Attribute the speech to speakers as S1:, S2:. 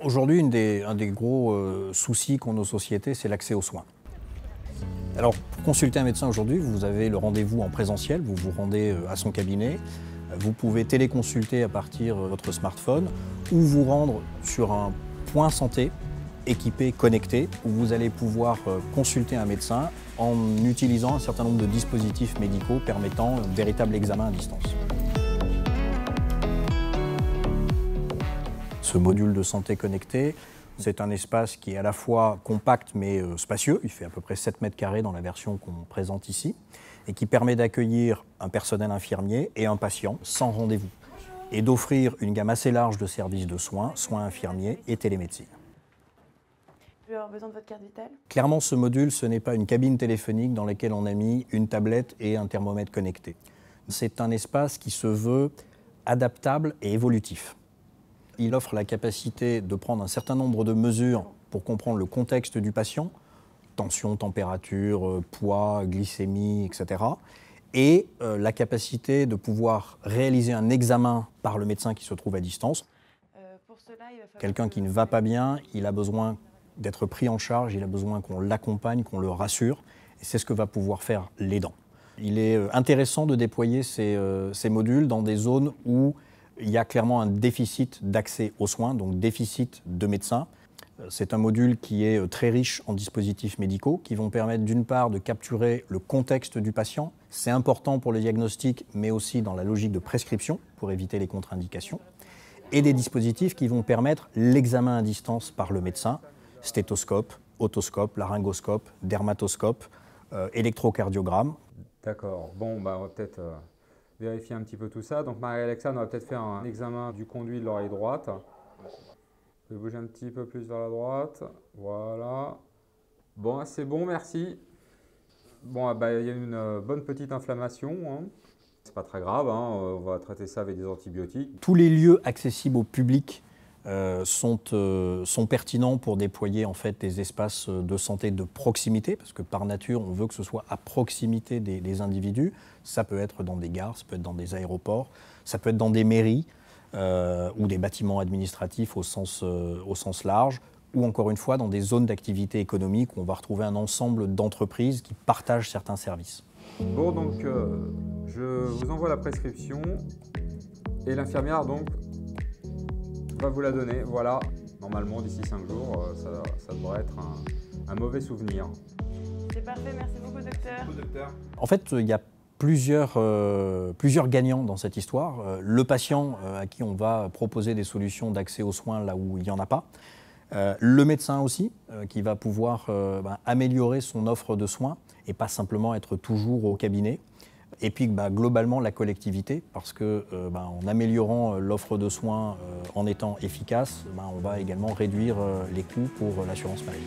S1: Aujourd'hui, un des gros soucis qu'ont nos sociétés, c'est l'accès aux soins. Alors, pour consulter un médecin aujourd'hui, vous avez le rendez-vous en présentiel, vous vous rendez à son cabinet, vous pouvez téléconsulter à partir de votre smartphone ou vous rendre sur un point santé équipé, connecté, où vous allez pouvoir consulter un médecin en utilisant un certain nombre de dispositifs médicaux permettant un véritable examen à distance. Ce module de santé connecté, c'est un espace qui est à la fois compact mais spacieux, il fait à peu près 7 mètres carrés dans la version qu'on présente ici, et qui permet d'accueillir un personnel infirmier et un patient sans rendez-vous, et d'offrir une gamme assez large de services de soins, soins infirmiers et télémédecine.
S2: Je vais avoir besoin de votre carte vitale.
S1: Clairement, ce module, ce n'est pas une cabine téléphonique dans laquelle on a mis une tablette et un thermomètre connecté. C'est un espace qui se veut adaptable et évolutif. Il offre la capacité de prendre un certain nombre de mesures pour comprendre le contexte du patient, tension, température, poids, glycémie, etc. Et la capacité de pouvoir réaliser un examen par le médecin qui se trouve à distance. Quelqu'un qui ne va pas bien, il a besoin d'être pris en charge, il a besoin qu'on l'accompagne, qu'on le rassure. Et c'est ce que va pouvoir faire l'aidant. Il est intéressant de déployer ces modules dans des zones où il y a clairement un déficit d'accès aux soins, donc déficit de médecins. C'est un module qui est très riche en dispositifs médicaux qui vont permettre d'une part de capturer le contexte du patient. C'est important pour le diagnostic, mais aussi dans la logique de prescription pour éviter les contre-indications. Et des dispositifs qui vont permettre l'examen à distance par le médecin, stéthoscope, otoscope, laryngoscope, dermatoscope, électrocardiogramme.
S3: D'accord. Bon, on va peut-être vérifier un petit peu tout ça. Donc Marie-Alexa, on va peut-être faire un examen du conduit de l'oreille droite. Je vais bouger un petit peu plus vers la droite. Voilà. Bon, c'est bon, merci. Bon, il y a une bonne petite inflammation. Hein. C'est pas très grave, hein. On va traiter ça avec des antibiotiques.
S1: Tous les lieux accessibles au public sont pertinents pour déployer en fait des espaces de santé de proximité, parce que par nature, on veut que ce soit à proximité des individus. Ça peut être dans des gares, ça peut être dans des aéroports, ça peut être dans des mairies ou des bâtiments administratifs au sens large, ou encore une fois dans des zones d'activité économique où on va retrouver un ensemble d'entreprises qui partagent certains services.
S3: Bon, donc je vous envoie la prescription et l'infirmière donc va vous la donner. Voilà, normalement d'ici 5 jours, ça devrait être un mauvais souvenir.
S2: C'est parfait, merci beaucoup docteur.
S1: En fait, il y a plusieurs gagnants dans cette histoire. Le patient à qui on va proposer des solutions d'accès aux soins là où il n'y en a pas. Le médecin aussi, qui va pouvoir améliorer son offre de soins et pas simplement être toujours au cabinet. Et puis globalement la collectivité, parce que en améliorant l'offre de soins en étant efficace, on va également réduire les coûts pour l'assurance maladie.